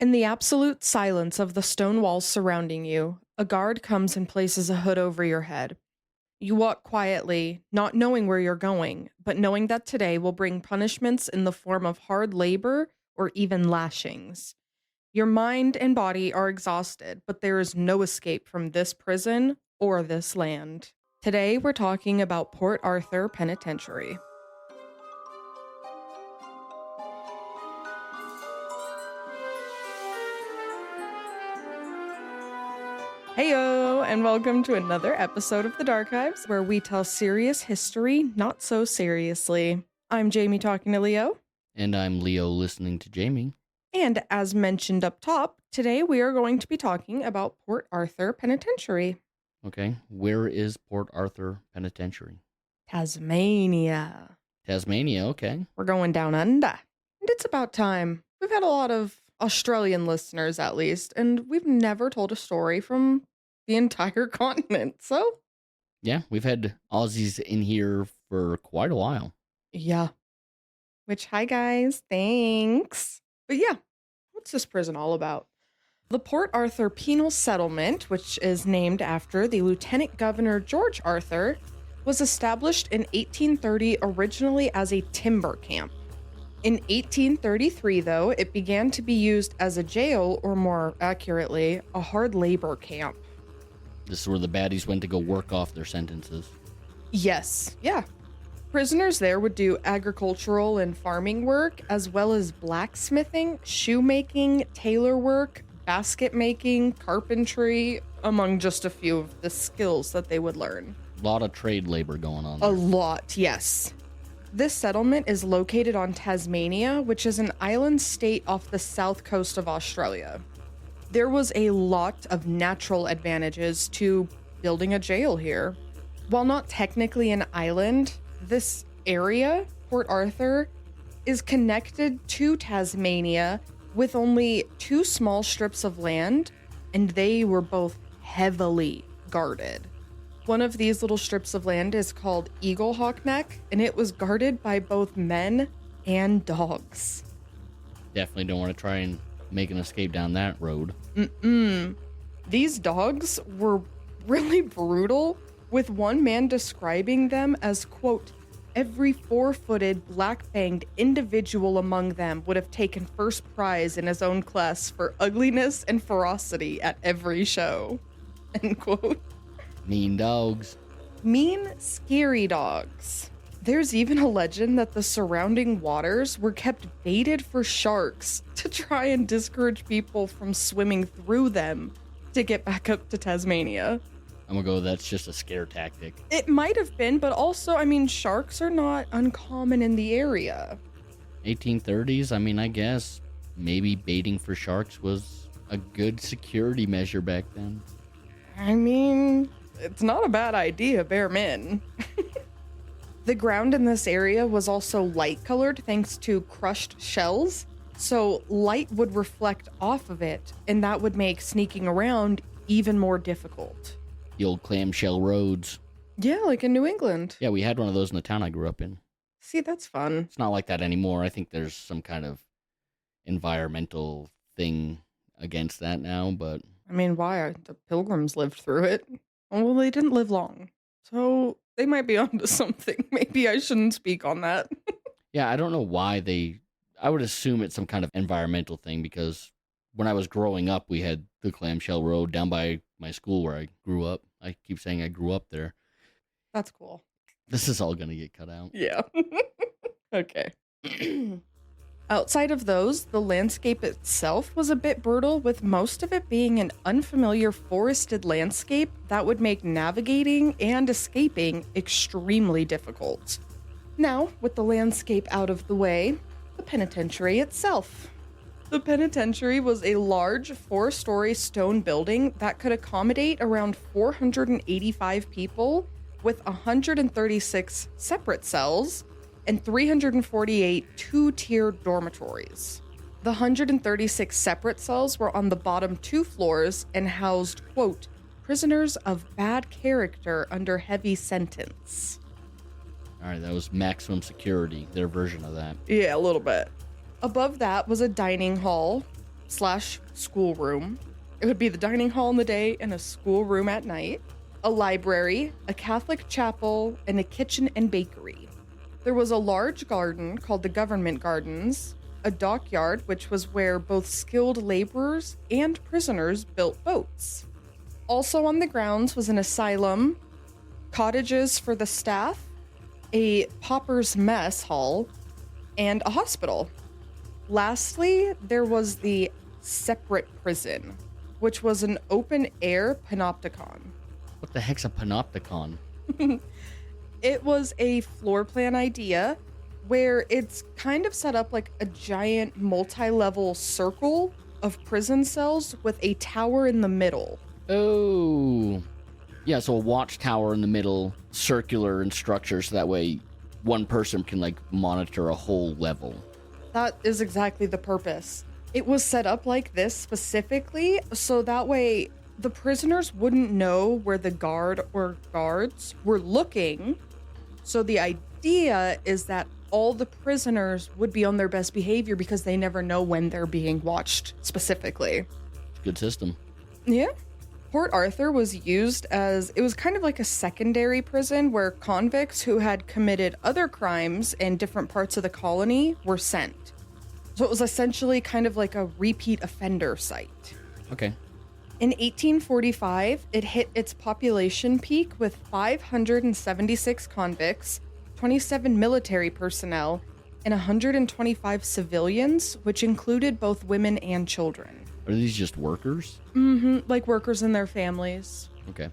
In the absolute silence of the stone walls surrounding you, a guard comes and places a hood over your head. You walk quietly, not knowing where you're going, but knowing that today will bring punishments in the form of hard labor or even lashings. Your mind and body are exhausted, but there is no escape from this prison or this land. Today, we're talking about Port Arthur Penitentiary. Heyo, and welcome to another episode of the Darkives, where we tell serious history not so seriously. I'm Jamie talking to Leo. And I'm Leo listening to Jamie. And as mentioned up top, today we are going to be talking about Port Arthur Penitentiary. Okay, where is Port Arthur Penitentiary? Tasmania. Tasmania, okay. We're going down under. And it's about time. We've had a lot of Australian listeners, at least, and we've never told a story from the entire continent, so... Yeah, we've had Aussies in here for quite a while. Yeah. Which, hi guys, thanks. But yeah, what's this prison all about? The Port Arthur Penal Settlement, which is named after the Lieutenant Governor George Arthur, was established in 1830 originally as a timber camp. In 1833, though, it began to be used as a jail, or more accurately, a hard labor camp. This is where the baddies went to go work off their sentences. Yes, yeah. Prisoners there would do agricultural and farming work, as well as blacksmithing, shoemaking, tailor work, basket making, carpentry, among just a few of the skills that they would learn. A lot of trade labor going on A there. lot, yes. This settlement is located on Tasmania, which is an island state off the south coast of Australia. There was a lot of natural advantages to building a jail here. While not technically an island, this area, Port Arthur, is connected to Tasmania with only two small strips of land, and they were both heavily guarded. One of these little strips of land is called Eagle Hawk Neck, and it was guarded by both men and dogs. Definitely don't want to try and make an escape down that road. These dogs were really brutal, with one man describing them as, quote, every four-footed, black-fanged individual among them would have taken first prize in his own class for ugliness and ferocity at every show, end quote. Mean dogs. Mean, scary dogs. There's even a legend that the surrounding waters were kept baited for sharks to try and discourage people from swimming through them to get back up to Tasmania. I'm gonna go, that's just a scare tactic. It might have been, but also, I mean, sharks are not uncommon in the area. 1830s, I guess maybe baiting for sharks was a good security measure back then. I mean, it's not a bad idea, bare min. The ground in this area was also light colored thanks to crushed shells, so light would reflect off of it, and that would make sneaking around even more difficult. The old clamshell roads. Yeah, like in New England. Yeah, we had one of those in the town I grew up in. See, that's fun. It's not like that anymore. I think there's some kind of environmental thing against that now, but... I mean, why? The Pilgrims lived through it. Well, they didn't live long, so they might be onto something. Maybe I shouldn't speak on that. Yeah, I don't know why I would assume it's some kind of environmental thing, because when I was growing up, we had the clamshell road down by my school where I grew up. I keep saying I grew up there. That's cool. This is all going to get cut out. Yeah. Okay. Outside of those, the landscape itself was a bit brutal, with most of it being an unfamiliar forested landscape that would make navigating and escaping extremely difficult. Now, with the landscape out of the way, the penitentiary itself. The penitentiary was a large 4-story stone building that could accommodate around 485 people, with 136 separate cells and 348 two-tiered dormitories. The 136 separate cells were on the bottom 2 floors and housed, quote, prisoners of bad character under heavy sentence. All right, that was maximum security, their version of that. Yeah, a little bit. Above that was a dining hall, / schoolroom. It would be the dining hall in the day and a schoolroom at night, a library, a Catholic chapel, and a kitchen and bakery. There was a large garden called the Government Gardens, a dockyard, which was where both skilled laborers and prisoners built boats. Also on the grounds was an asylum, cottages for the staff, a pauper's mess hall, and a hospital. Lastly, there was the separate prison, which was an open-air panopticon. What the heck's a panopticon? It was a floor plan idea where it's kind of set up like a giant multi-level circle of prison cells with a tower in the middle. Oh. Yeah, so a watchtower in the middle, circular in structure, so that way one person can, like, monitor a whole level. That is exactly the purpose. It was set up like this specifically so that way the prisoners wouldn't know where the guard or guards were looking. So the idea is that all the prisoners would be on their best behavior because they never know when they're being watched specifically. Good system. Yeah. Port Arthur was used as, it was kind of like a secondary prison where convicts who had committed other crimes in different parts of the colony were sent. So it was essentially kind of like a repeat offender site. Okay. In 1845, it hit its population peak with 576 convicts, 27 military personnel, and 125 civilians, which included both women and children. Are these just workers? Like workers and their families. Okay.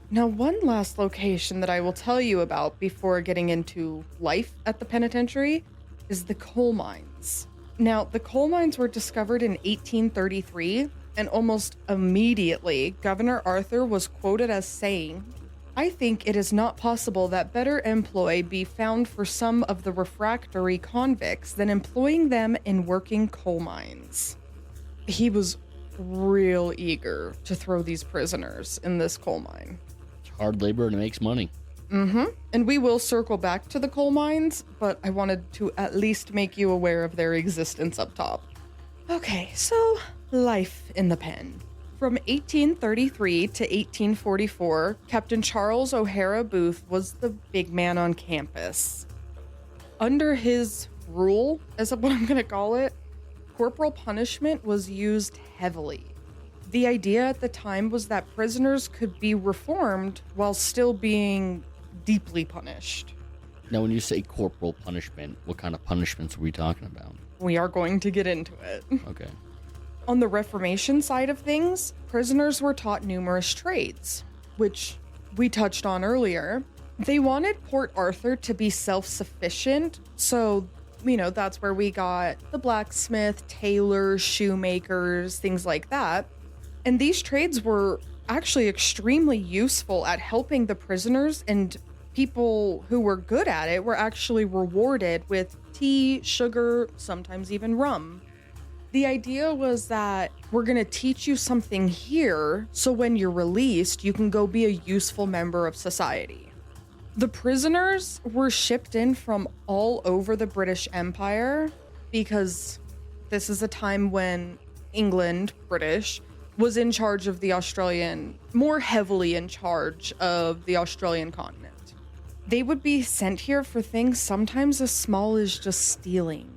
Now, one last location that I will tell you about before getting into life at the penitentiary is the coal mines. Now, the coal mines were discovered in 1833, and almost immediately, Governor Arthur was quoted as saying, "I think it is not possible that better employ be found for some of the refractory convicts than employing them in working coal mines." He was real eager to throw these prisoners in this coal mine. It's hard labor and it makes money. And we will circle back to the coal mines, but I wanted to at least make you aware of their existence up top. Okay, so life in the pen. From 1833 to 1844, Captain Charles O'Hara Booth was the big man on campus. Under his rule, as what I'm going to call it, corporal punishment was used heavily. The idea at the time was that prisoners could be reformed while still being deeply punished. Now, when you say corporal punishment, what kind of punishments are we talking about? We are going to get into it. Okay. On the Reformation side of things, prisoners were taught numerous trades, which we touched on earlier. They wanted Port Arthur to be self-sufficient, so, that's where we got the blacksmith, tailors, shoemakers, things like that. And these trades were actually extremely useful at helping the prisoners, and people who were good at it were actually rewarded with tea, sugar, sometimes even rum. The idea was that we're going to teach you something here, so when you're released, you can go be a useful member of society. The prisoners were shipped in from all over the British Empire because this is a time when England, British, was in charge of the Australian, more heavily in charge of the Australian continent. They would be sent here for things sometimes as small as just stealing.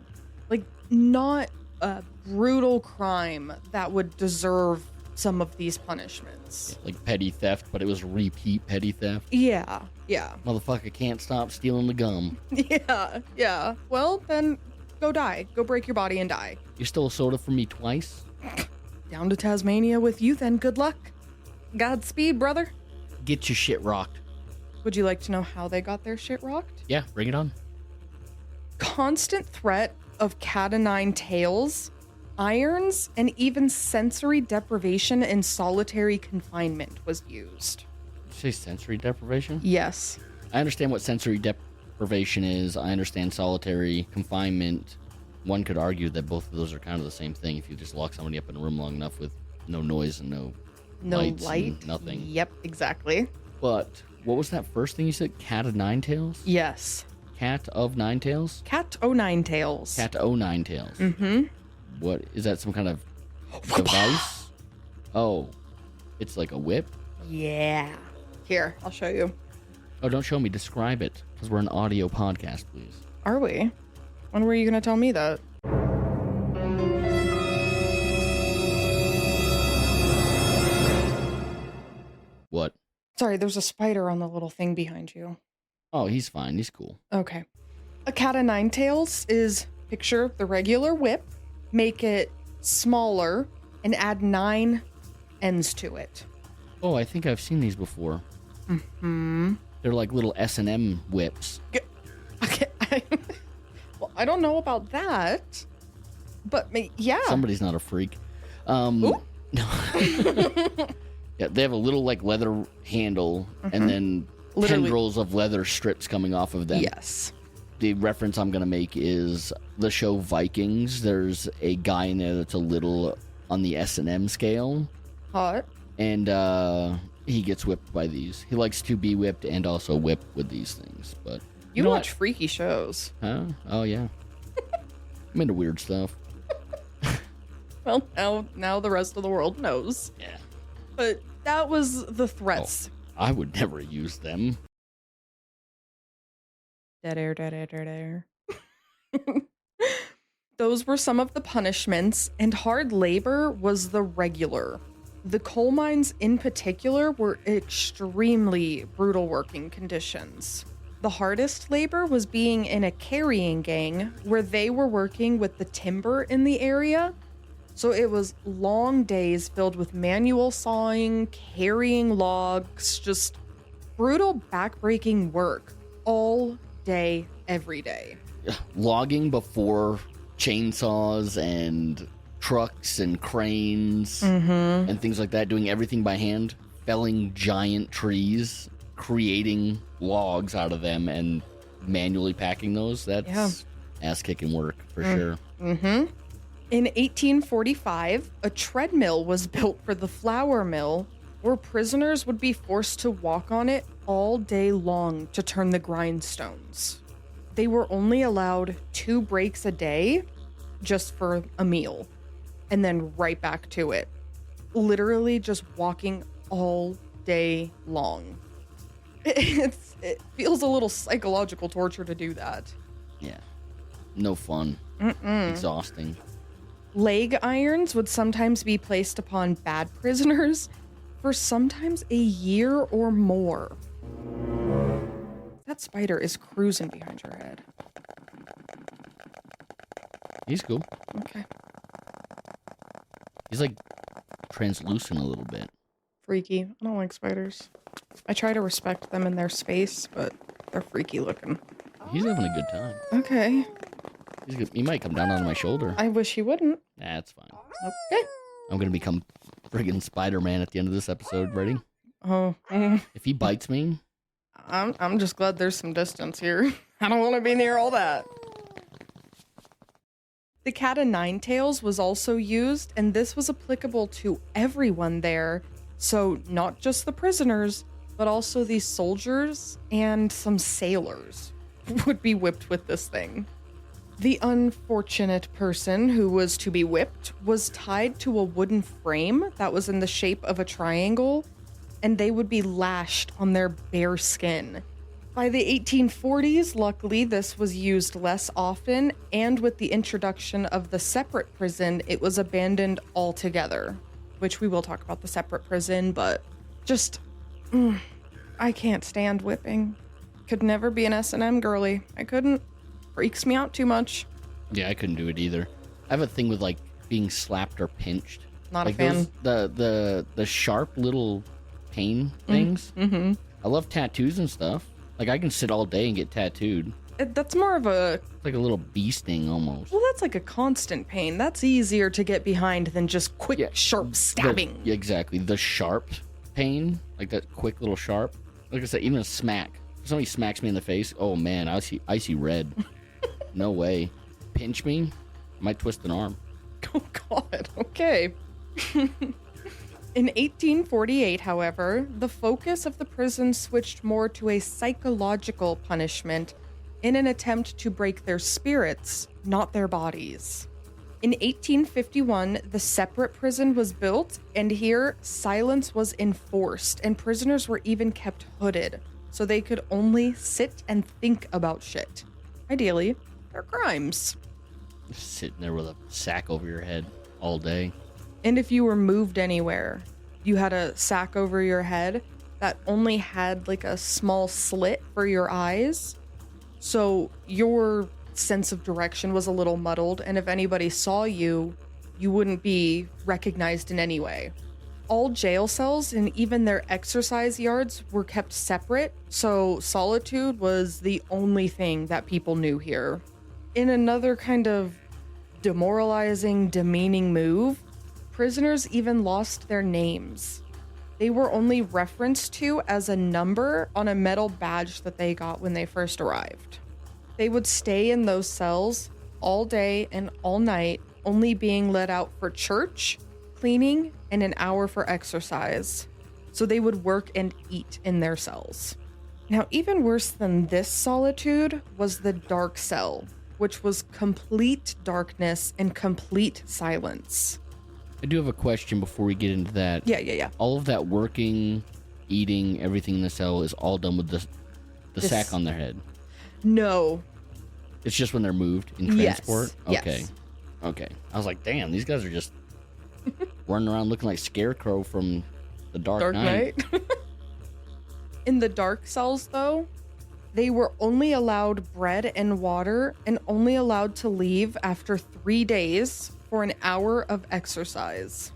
Like, not a brutal crime that would deserve some of these punishments. Like petty theft, but it was repeat petty theft? Yeah. Motherfucker can't stop stealing the gum. Yeah. Well, then go die. Go break your body and die. You stole soda from me twice? Down to Tasmania with you then. Good luck. Godspeed, brother. Get your shit rocked. Would you like to know how they got their shit rocked? Yeah, bring it on. Constant threat of cat o' nine tails, irons, and even sensory deprivation and solitary confinement was used. Did you say sensory deprivation? Yes. I understand what sensory deprivation is. I understand solitary confinement. One could argue that both of those are kind of the same thing if you just lock somebody up in a room long enough with no noise and no lights light. and nothing. Yep, exactly. But what was that first thing you said? Cat of nine tails? Yes. Cat of nine tails? Cat o' nine tails. Cat o' nine tails. Mm-hmm. What is that? Some kind of device. Oh, it's like a whip? Yeah. Here, I'll show you. Oh, don't show me. Describe it, because we're an audio podcast, please. Are we? When were you going to tell me that? What? Sorry, there's a spider on the little thing behind you. Oh, he's fine. He's cool. Okay. A cat o' nine tails is picture the regular whip, make it smaller, and add 9 ends to it. Oh, I think I've seen these before. Mm-hmm. They're like little S&M whips. Okay. Well, I don't know about that, but yeah. Somebody's not a freak. Ooh. No. Yeah, they have a little like leather handle and then Literally. tendrils of leather strips coming off of them. Yes. The reference I'm going to make is the show Vikings. There's a guy in there that's a little on the S&M scale. Hot. And he gets whipped by these. He likes to be whipped and also whip with these things. But You know watch what? freaky shows. Huh? Oh, yeah. I'm into weird stuff. Well, now the rest of the world knows. Yeah. But that was the threats. I would never use them. Dead air, dead air, dead air. Those were some of the punishments, and hard labor was the regular. The coal mines in particular were extremely brutal working conditions. The hardest labor was being in a carrying gang where they were working with the timber in the area. So it was long days filled with manual sawing, carrying logs, just brutal backbreaking work all day, every day. Logging before chainsaws and trucks and cranes and things like that, doing everything by hand, felling giant trees, creating logs out of them and manually packing those. That's ass-kicking work for sure. Mm-hmm. In 1845, a treadmill was built for the flour mill where prisoners would be forced to walk on it all day long to turn the grindstones. They were only allowed 2 breaks a day just for a meal and then right back to it. Literally just walking all day long. It feels a little psychological torture to do that. Yeah. No fun. Exhausting. Leg irons would sometimes be placed upon bad prisoners for sometimes a year or more. That spider is cruising behind your head. He's cool. Okay. He's like translucent a little bit. Freaky. I don't like spiders. I try to respect them in their space, but they're freaky looking. He's having a good time. Okay. He might come down on my shoulder. I wish he wouldn't. That's fine. Okay. I'm going to become friggin' Spider-Man at the end of this episode. Ready? Oh. If he bites me... I'm just glad there's some distance here. I don't want to be near all that. The cat o' nine tails was also used, and this was applicable to everyone there. So not just the prisoners, but also these soldiers and some sailors would be whipped with this thing. The unfortunate person who was to be whipped was tied to a wooden frame that was in the shape of a triangle, and they would be lashed on their bare skin. By the 1840s, luckily, this was used less often, and with the introduction of the separate prison, it was abandoned altogether, which we will talk about the separate prison, but just, I can't stand whipping. Could never be an S&M girly. I couldn't. Freaks me out too much. Yeah, I couldn't do it either. I have a thing with like being slapped or pinched. Not like a fan. The sharp little pain things. Mm-hmm. I love tattoos and stuff. Like I can sit all day and get tattooed. That's more of a... It's like a little bee sting almost. Well, that's like a constant pain. That's easier to get behind than just quick, sharp stabbing. Yeah, exactly. The sharp pain, like that quick little sharp. Like I said, even a smack. If somebody smacks me in the face, oh man, I see red. No way. Pinch me, I might twist an arm. Oh God, okay. In 1848, however, the focus of the prison switched more to a psychological punishment in an attempt to break their spirits, not their bodies. In 1851, the separate prison was built, and here silence was enforced, and prisoners were even kept hooded, so they could only sit and think about shit. Ideally, their crimes. Just sitting there with a sack over your head all day. And if you were moved anywhere, you had a sack over your head that only had like a small slit for your eyes. So your sense of direction was a little muddled, and if anybody saw you, you wouldn't be recognized in any way. All jail cells and even their exercise yards were kept separate, so solitude was the only thing that people knew here. In another kind of demoralizing, demeaning move, prisoners even lost their names. They were only referenced to as a number on a metal badge that they got when they first arrived. They would stay in those cells all day and all night, only being let out for church, cleaning, and an hour for exercise. So they would work and eat in their cells. Now, even worse than this solitude was the dark cell, which was complete darkness and complete silence. I do have a question before we get into that. Yeah. All of that working, eating, everything in the cell is all done with the sack on their head. No. It's just when they're moved in transport? Yes. Okay. Yes. Okay. I was like, damn, these guys are just running around looking like Scarecrow from the Dark Knight. In the dark cells, though, they were only allowed bread and water and only allowed to leave after 3 days for an hour of exercise.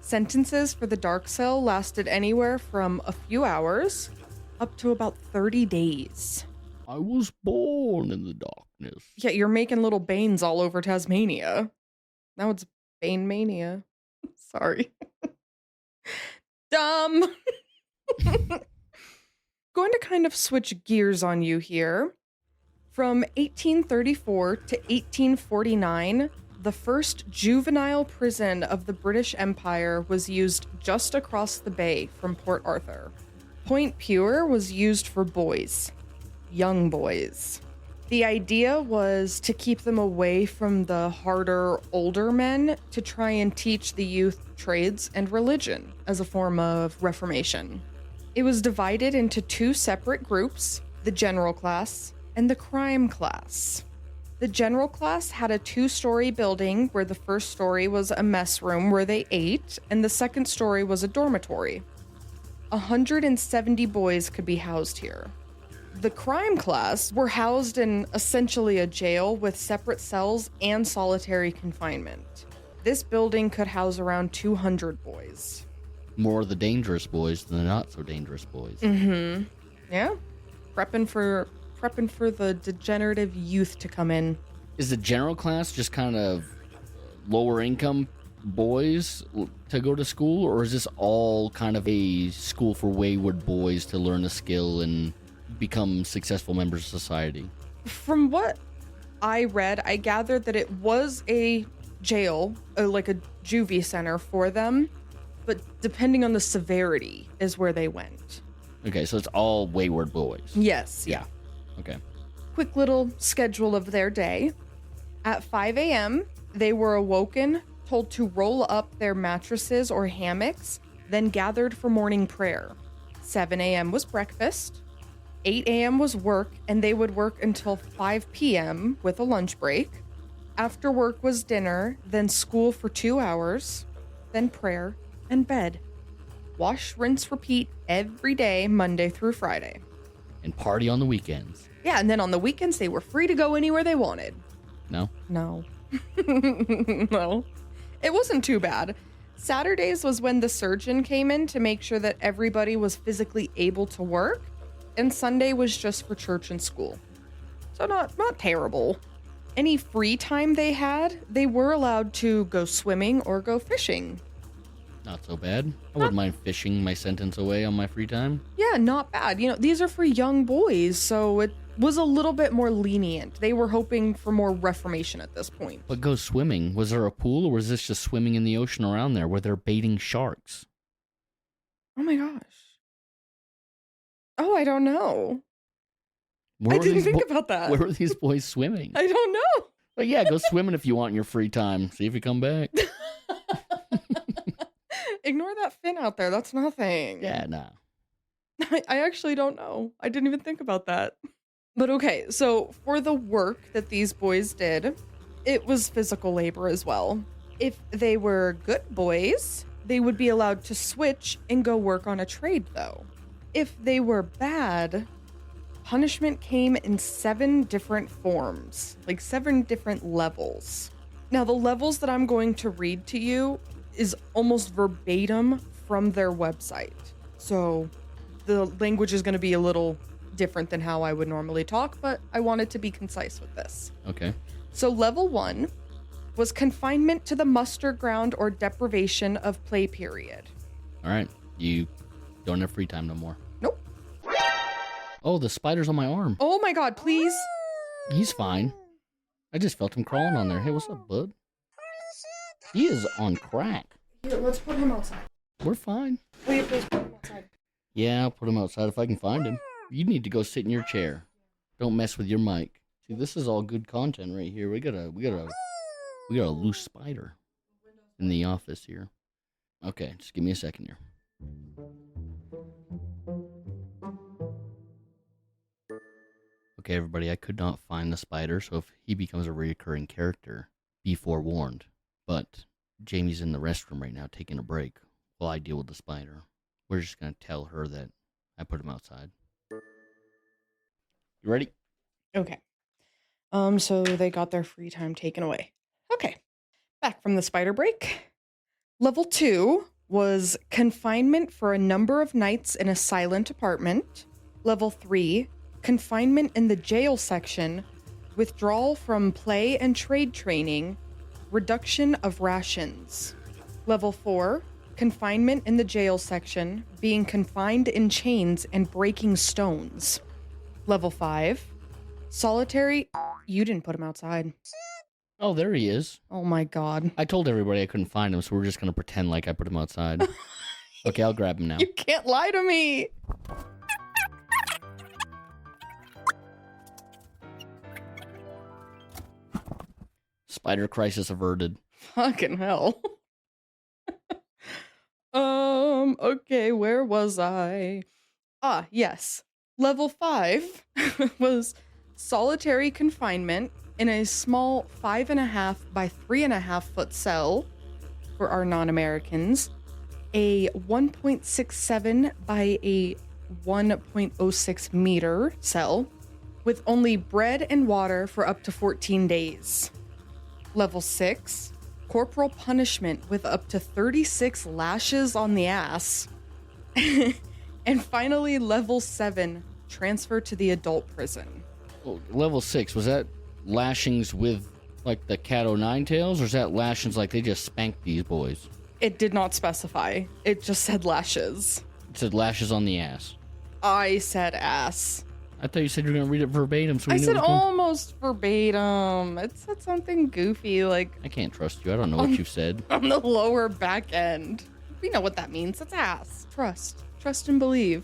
Sentences for the dark cell lasted anywhere from a few hours up to about 30 days. I was born in the darkness. Yeah, you're making little Banes all over Tasmania. Now it's Bane Mania. Sorry. Dumb. Going to kind of switch gears on you here. From 1834 to 1849, the first juvenile prison of the British Empire was used just across the bay from Port Arthur. Point Pure was used for boys. Young boys. The idea was to keep them away from the harder, older men to try and teach the youth trades and religion as a form of reformation. It was divided into 2 separate groups, the general class and the crime class. The general class had a 2-story building where the first story was a mess room where they ate, and the second story was a dormitory. 170 boys could be housed here. The crime class were housed in essentially a jail with separate cells and solitary confinement. This building could house around 200 boys. More of the dangerous boys than the not so dangerous boys. Mm-hmm. Yeah. Prepping for the degenerative youth to come in. Is the general class just kind of lower income boys to go to school, or is this all kind of a school for wayward boys to learn a skill and become successful members of society? From what I read, I gathered that it was a jail, like a juvie center for them, but depending on the severity is where they went. Okay, so it's all wayward boys. Yes, yeah. Okay. Quick little schedule of their day. At 5 a.m., they were awoken, told to roll up their mattresses or hammocks, then gathered for morning prayer. 7 a.m. was breakfast. 8 a.m. was work, and they would work until 5 p.m. with a lunch break. After work was dinner, then school for 2 hours, then prayer and bed. Wash, rinse, repeat every day, Monday through Friday. And party on the weekends. Yeah, and then on the weekends, they were free to go anywhere they wanted. No? No. No. It wasn't too bad. Saturdays was when the surgeon came in to make sure that everybody was physically able to work, and Sunday was just for church and school. So not terrible. Any free time they had, they were allowed to go swimming or go fishing. Not so bad. I wouldn't mind fishing my sentence away on my free time. Yeah, not bad. You know, these are for young boys, so it was a little bit more lenient. They were hoping for more reformation at this point. But go swimming. Was there a pool, or was this just swimming in the ocean around there where they're baiting sharks? Oh my gosh. Oh, I don't know. I didn't think about that. Where were these boys swimming? I don't know. But yeah, go swimming if you want in your free time. See if you come back. Ignore that fin out there. That's nothing. Yeah, nah. I actually don't know. I didn't even think about that. But okay, so for the work that these boys did, it was physical labor as well. If they were good boys, they would be allowed to switch and go work on a trade, though. If they were bad, punishment came in 7 different forms, like 7 different levels. Now, the levels that I'm going to read to you is almost verbatim from their website. So the language is going to be a little different than how I would normally talk, but I wanted to be concise with this. Okay. So level 1 was confinement to the muster ground or deprivation of play period. All right. You don't have free time no more. Nope. Oh, the spider's on my arm. Oh my god, please. He's fine. I just felt him crawling on there. Hey, what's up, bud? He is on crack. Here, let's put him outside. We're fine. Will you please put him outside? Yeah, I'll put him outside if I can find him. You need to go sit in your chair. Don't mess with your mic. See, this is all good content right here. We got a loose spider in the office here. Okay, just give me a second here. Okay, everybody, I could not find the spider, so if he becomes a recurring character, be forewarned. But Jamie's in the restroom right now taking a break while I deal with the spider. We're just going to tell her that I put him outside. You ready? Okay. So they got their free time taken away. Okay. Back from the spider break. Level 2 was confinement for a number of nights in a silent apartment. Level 3, confinement in the jail section, withdrawal from play and trade training, reduction of rations. Level 4, confinement in the jail section, being confined in chains and breaking stones. Level 5, solitary... You didn't put him outside. Oh, there he is. Oh my god. I told everybody I couldn't find him, so we're just going to pretend like I put him outside. Okay, I'll grab him now. You can't lie to me. Spider crisis averted. Fucking hell. Okay, where was I? Ah, yes. Level 5 was solitary confinement in a small 5.5 by 3.5 foot cell for our non-Americans, a 1.67 by a 1.06 meter cell with only bread and water for up to 14 days. Level 6, corporal punishment with up to 36 lashes on the ass. And finally, level 7, transfer to the adult prison. Well, level 6, was that lashings with, like, the cat o' nine tails, or is that lashings like they just spanked these boys? It did not specify. It just said lashes. It said lashes on the ass. I said ass. I thought you said you were going to read it verbatim. So I we knew said it was going... almost verbatim. It said something goofy, like I can't trust you. I don't know what you've said. on the lower back end. We know what that means. That's ass. Trust. Trust and believe.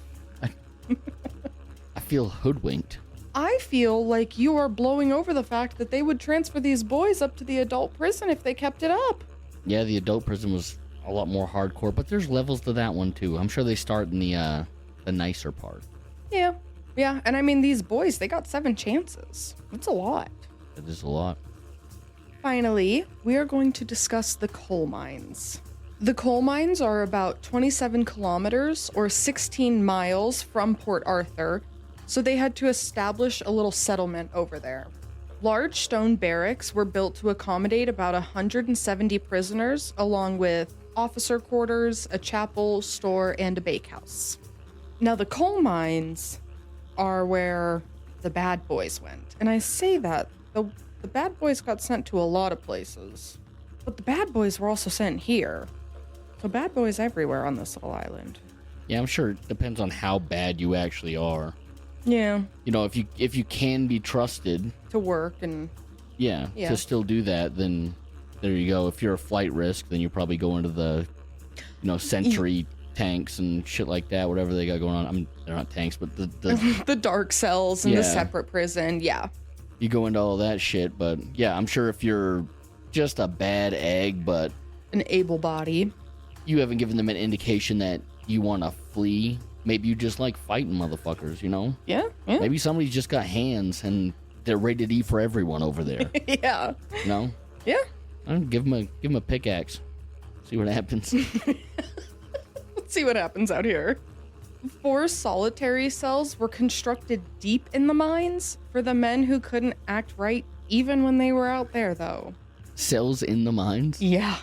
I feel hoodwinked. I feel like you are blowing over the fact that they would transfer these boys up to the adult prison if they kept it up. Yeah, the adult prison was a lot more hardcore, but there's levels to that one too. I'm sure they start in the nicer part. Yeah. Yeah, and I mean, these boys, they got 7 chances. That's a lot. That is a lot. Finally, we are going to discuss the coal mines. The coal mines are about 27 kilometers or 16 miles from Port Arthur, so they had to establish a little settlement over there. Large stone barracks were built to accommodate about 170 prisoners, along with officer quarters, a chapel, store, and a bakehouse. Now, the coal mines are where the bad boys went. And I say that, the bad boys got sent to a lot of places, but the bad boys were also sent here. So bad boys everywhere on this little island. Yeah, I'm sure it depends on how bad you actually are. Yeah. You know, if you can be trusted To work and... Yeah, to still do that, then there you go. If you're a flight risk, then you probably go into the, sentry tanks and shit like that, whatever they got going on. I mean, they're not tanks, but the the dark cells and the separate prison, yeah. you go into all that shit. But yeah, I'm sure if you're just a bad egg, but An able body. you haven't given them an indication that you want to flee, maybe you just like fighting motherfuckers, you know? Yeah, yeah. Maybe somebody's just got hands and they're rated E for everyone over there. Yeah. You know? Yeah. Give them a pickaxe. See what happens. Let's see what happens out here. 4 solitary cells were constructed deep in the mines for the men who couldn't act right even when they were out there, though. Cells in the mines? Yeah.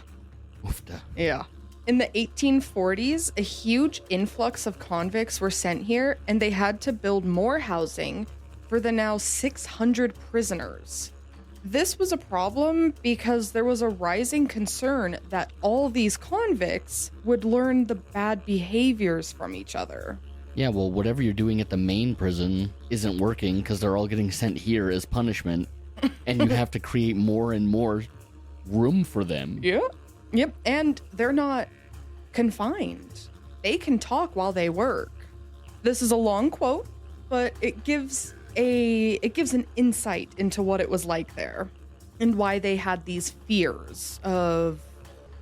Oofda. Yeah. In the 1840s, a huge influx of convicts were sent here, and they had to build more housing for the now 600 prisoners. This was a problem because there was a rising concern that all these convicts would learn the bad behaviors from each other. Yeah, well, whatever you're doing at the main prison isn't working because they're all getting sent here as punishment, and you have to create more and more room for them. Yeah. Yep, and they're not confined. They can talk while they work. This is a long quote, but it gives an insight into what it was like there and why they had these fears of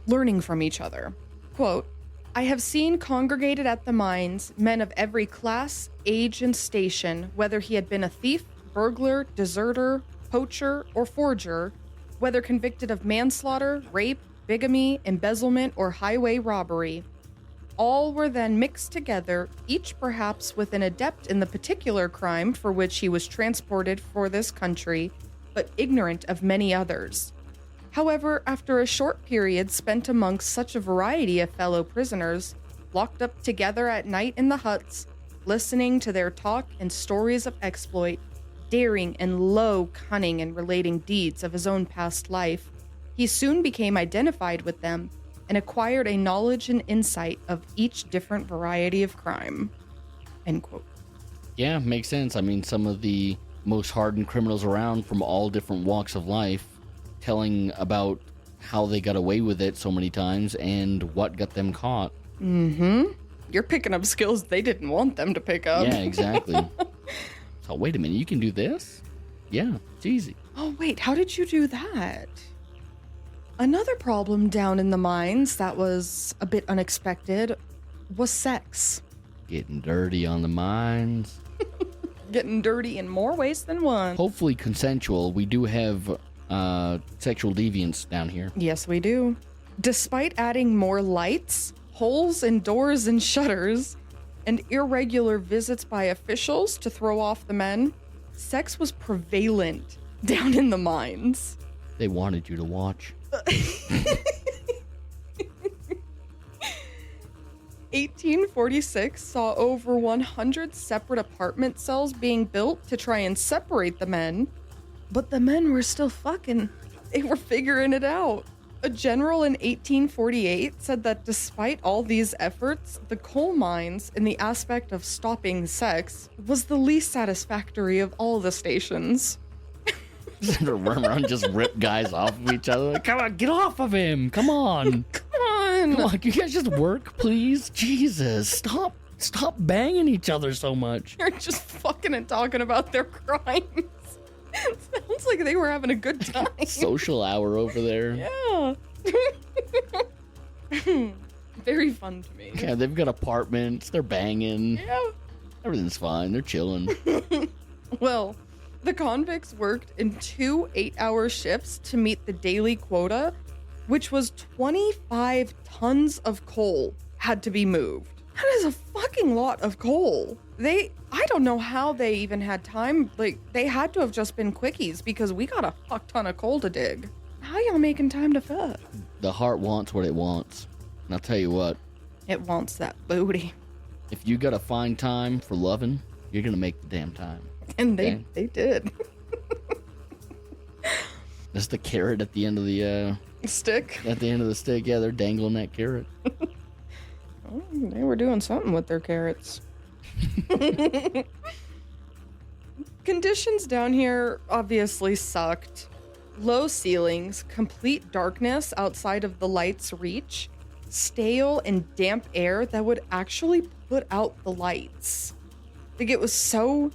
learning from each other. Quote, "I have seen congregated at the mines men of every class, age, and station, whether he had been a thief, burglar, deserter, poacher, or forger, whether convicted of manslaughter, rape, bigamy, embezzlement, or highway robbery. All were then mixed together, each perhaps with an adept in the particular crime for which he was transported for this country, but ignorant of many others. However, after a short period spent amongst such a variety of fellow prisoners, locked up together at night in the huts, listening to their talk and stories of exploit, daring and low cunning in relating deeds of his own past life, he soon became identified with them and acquired a knowledge and insight of each different variety of crime." End quote. Yeah, makes sense. I mean, some of the most hardened criminals around from all different walks of life telling about how they got away with it so many times and what got them caught. Mm-hmm. You're picking up skills they didn't want them to pick up. Yeah, exactly. So, wait a minute, you can do this? Yeah, it's easy. Oh, wait, how did you do that? Another problem down in the mines that was a bit unexpected was sex. Getting dirty on the mines. Getting dirty in more ways than one. Hopefully consensual. We do have sexual deviants down here. Yes, we do. Despite adding more lights, holes in doors and shutters, and irregular visits by officials to throw off the men, sex was prevalent down in the mines. They wanted you to watch. 1846 saw over 100 separate apartment cells being built to try and separate the men, but the men were still fucking. They were figuring it out. A general in 1848 said that despite all these efforts, the coal mines, in the aspect of stopping sex, was the least satisfactory of all the stations. Run around, just rip guys off of each other. Like, come on, get off of him. Come on. Come on. Come on, can you guys just work, please? Jesus, stop banging each other so much. They're just fucking and talking about their crimes. Sounds like they were having a good time. Social hour over there. Yeah. Very fun to me. Yeah, they've got apartments. They're banging. Yeah. Everything's fine. They're chilling. Well, the convicts worked in 2 8-hour shifts to meet the daily quota, which was 25 tons of coal had to be moved. That is a fucking lot of coal. I don't know how they even had time. Like, they had to have just been quickies because we got a fuck ton of coal to dig. How y'all making time to fuck? The heart wants what it wants. And I'll tell you what, It wants that booty. if you gotta find time for loving, you're gonna make the damn time. And Okay. they did. That's the carrot at the end of the Stick. stick. Yeah, they're dangling that carrot. Oh, they were doing something with their carrots. Conditions down here obviously sucked. Low ceilings, complete darkness outside of the light's reach, stale and damp air that would actually put out the lights. Like, it was so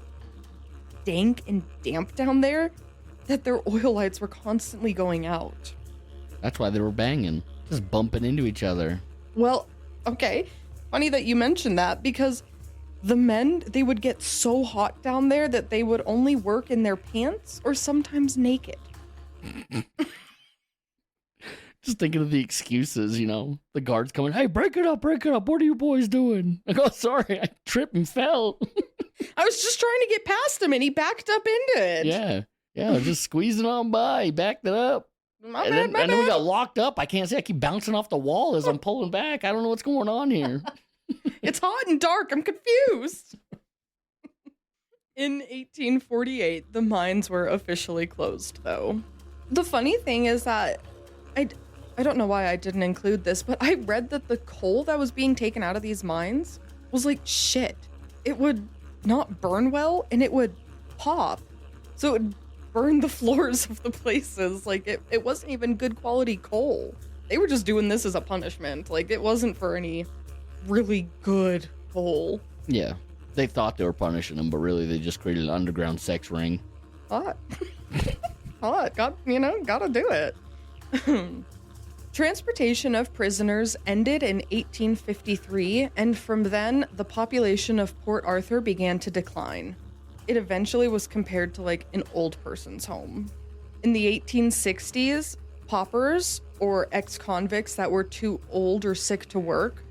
dank and damp down there that their oil lights were constantly going out. That's why they were banging, just bumping into each other. Well, okay. Funny that you mentioned that, because the men, they would get so hot down there that they would only work in their pants or sometimes naked. Just thinking of the excuses, the guards coming, hey, break it up, what are you boys doing? I go, sorry, I tripped and fell. I was just trying to get past him and he backed up into it. Yeah, I was just squeezing on by, he backed it up. My And bad. then we got locked up. I can't see, I keep bouncing off the wall as I'm pulling back. I don't know what's going on here. It's hot and dark, I'm confused. In 1848, the mines were officially closed, though. The funny thing is that I don't know why I didn't include this, but I read that the coal that was being taken out of these mines was like shit. It would not burn well and it would pop. So it would burn the floors of the places. Like it wasn't even good quality coal. They were just doing this as a punishment. Like it wasn't for any really good coal. Yeah, they thought they were punishing them, but really they just created an underground sex ring. Hot. Hot. Gotta do it. Transportation of prisoners ended in 1853, and from then, the population of Port Arthur began to decline. It eventually was compared to like an old person's home. In the 1860s, paupers, or ex-convicts that were too old or sick to work,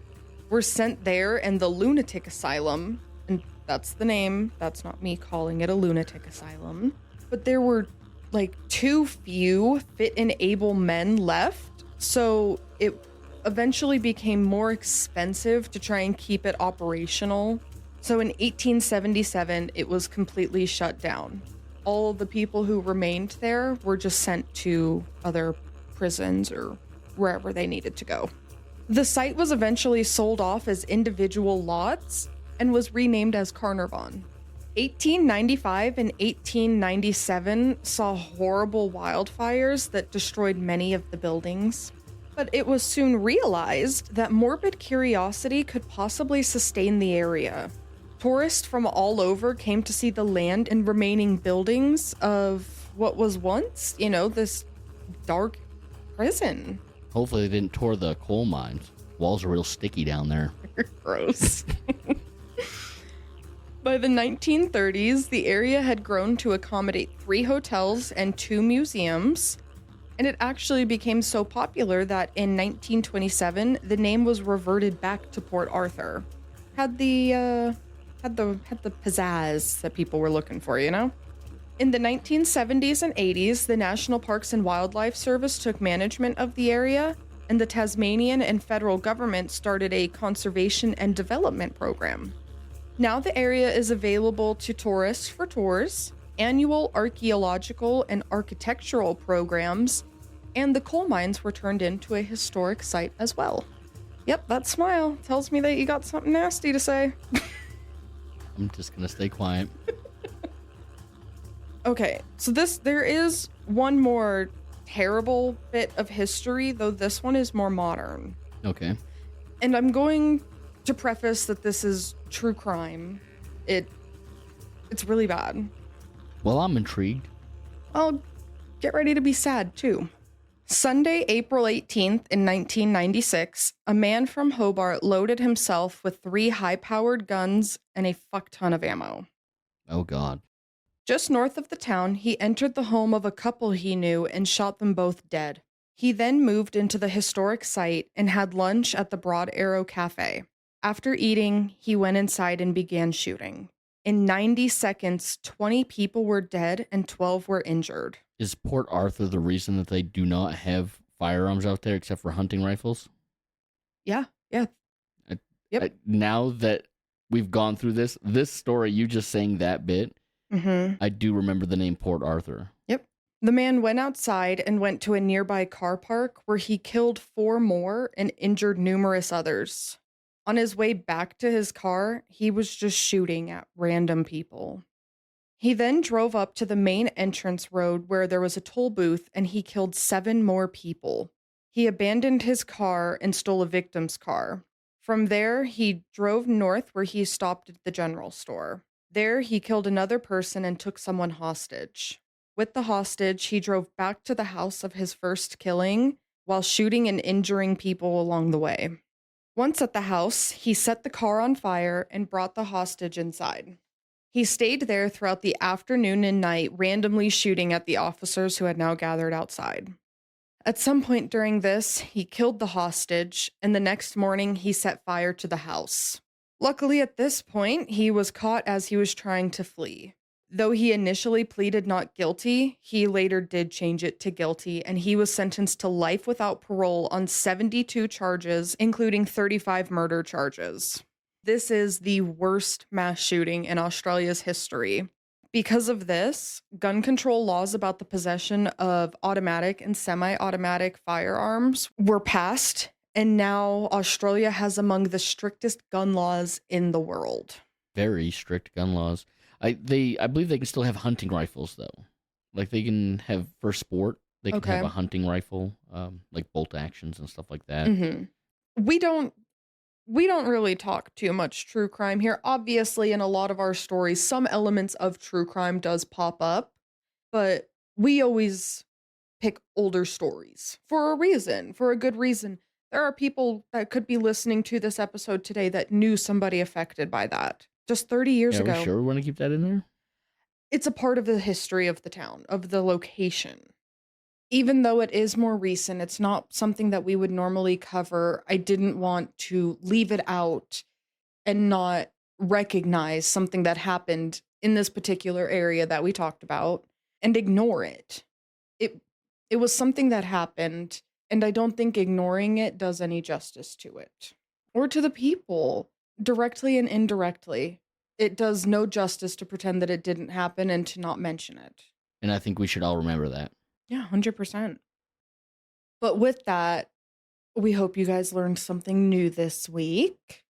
were sent there, and the lunatic asylum, and that's the name, that's not me calling it a lunatic asylum, but there were like too few fit and able men left. So it eventually became more expensive to try and keep it operational. So in 1877, it was completely shut down. All of the people who remained there were just sent to other prisons or wherever they needed to go. The site was eventually sold off as individual lots and was renamed as Carnarvon. 1895 and 1897 saw horrible wildfires that destroyed many of the buildings, but it was soon realized that morbid curiosity could possibly sustain the area. Tourists from all over came to see the land and remaining buildings of what was once, this dark prison. Hopefully they didn't tour the coal mines. Walls are real sticky down there. Gross. By the 1930s, the area had grown to accommodate 3 hotels and 2 museums, and it actually became so popular that in 1927, the name was reverted back to Port Arthur. Had the pizzazz that people were looking for, In the 1970s and 80s, the National Parks and Wildlife Service took management of the area, and the Tasmanian and federal government started a conservation and development program. Now the area is available to tourists for tours, annual archaeological and architectural programs, and the coal mines were turned into a historic site as well. Yep, that smile tells me that you got something nasty to say. I'm just gonna stay quiet. Okay, so there is one more terrible bit of history, though this one is more modern. Okay. And I'm going to preface that this is true crime. It's really bad. Well, I'm intrigued. I'll get ready to be sad too. Sunday, April 18th in 1996, a man from Hobart loaded himself with 3 high-powered guns and a fuck ton of ammo. Oh, God. Just north of the town, he entered the home of a couple he knew and shot them both dead. He then moved into the historic site and had lunch at the Broad Arrow Cafe. After eating, he went inside and began shooting. In 90 seconds, 20 people were dead and 12 were injured. Is Port Arthur the reason that they do not have firearms out there except for hunting rifles? Yeah. Yep. Now that we've gone through this story, you just saying that bit, I do remember the name Port Arthur. Yep. The man went outside and went to a nearby car park where he killed 4 more and injured numerous others. On his way back to his car, he was just shooting at random people. He then drove up to the main entrance road where there was a toll booth and he killed 7 more people. He abandoned his car and stole a victim's car. From there, he drove north where he stopped at the general store. There, he killed another person and took someone hostage. With the hostage, he drove back to the house of his first killing while shooting and injuring people along the way. Once at the house, he set the car on fire and brought the hostage inside. He stayed there throughout the afternoon and night, randomly shooting at the officers who had now gathered outside. At some point during this, he killed the hostage, and the next morning he set fire to the house. Luckily, at this point, he was caught as he was trying to flee. Though he initially pleaded not guilty, he later did change it to guilty, and he was sentenced to life without parole on 72 charges, including 35 murder charges. This is the worst mass shooting in Australia's history. Because of this, gun control laws about the possession of automatic and semi-automatic firearms were passed, and now Australia has among the strictest gun laws in the world. Very strict gun laws. I believe they can still have hunting rifles though. Like they can have for sport, they can have a hunting rifle, like bolt actions and stuff like that. Mm-hmm. We don't really talk too much true crime here. Obviously, in a lot of our stories, some elements of true crime does pop up, but we always pick older stories for a reason, for a good reason. There are people that could be listening to this episode today that knew somebody affected by that just 30 years ago. Are we sure we want to keep that in there? It's a part of the history of the town, of the location. Even though it is more recent, it's not something that we would normally cover. I didn't want to leave it out and not recognize something that happened in this particular area that we talked about and ignore it. It was something that happened, and I don't think ignoring it does any justice to it or to the people, directly and indirectly. It does no justice to pretend that it didn't happen and to not mention it. And I think we should all remember that. Yeah, 100%. But with that, we hope you guys learned something new this week.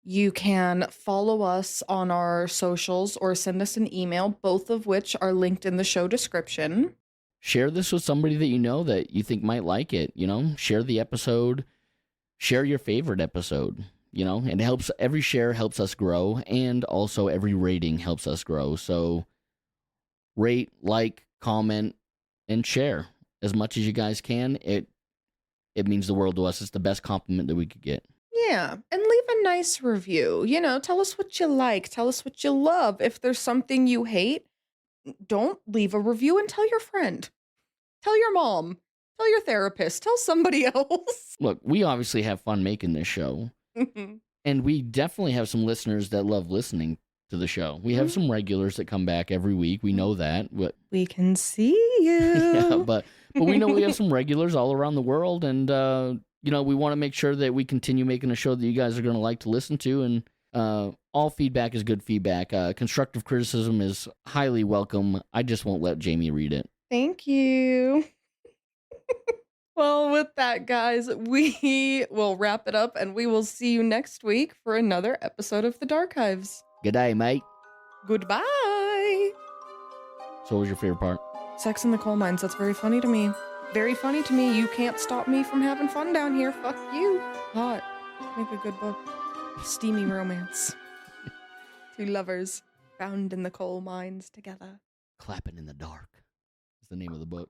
You can follow us on our socials or send us an email, both of which are linked in the show description. Share this with somebody that you know that you think might like it, share the episode, share your favorite episode, it helps. Every share helps us grow, and also every rating helps us grow. So rate, like, comment, and share as much as you guys can. It means the world to us. It's the best compliment that we could get. Yeah, and leave a nice review. Tell us what you like. Tell us what you love. If there's something you hate, don't leave a review and tell your friend. Tell your mom. Tell your therapist. Tell somebody else. Look, we obviously have fun making this show. And we definitely have some listeners that love listening to the show. We have some regulars that come back every week. We know that. We can see you. Yeah, but we know we have some regulars all around the world, and we want to make sure that we continue making a show that you guys are going to like to listen to, and all feedback is good feedback. Constructive criticism is highly welcome. I just won't let Jamie read it. Thank you. Well, with that, guys, we will wrap it up, and we will see you next week for another episode of the Darkives. Good day, mate. Goodbye. So what was your favorite part? Sex in the coal mines. That's very funny to me. Very funny to me. You can't stop me from having fun down here. Fuck you. Hot. Make a good book. Steamy romance. Two lovers found in the coal mines together. Clapping in the Dark is the name of the book.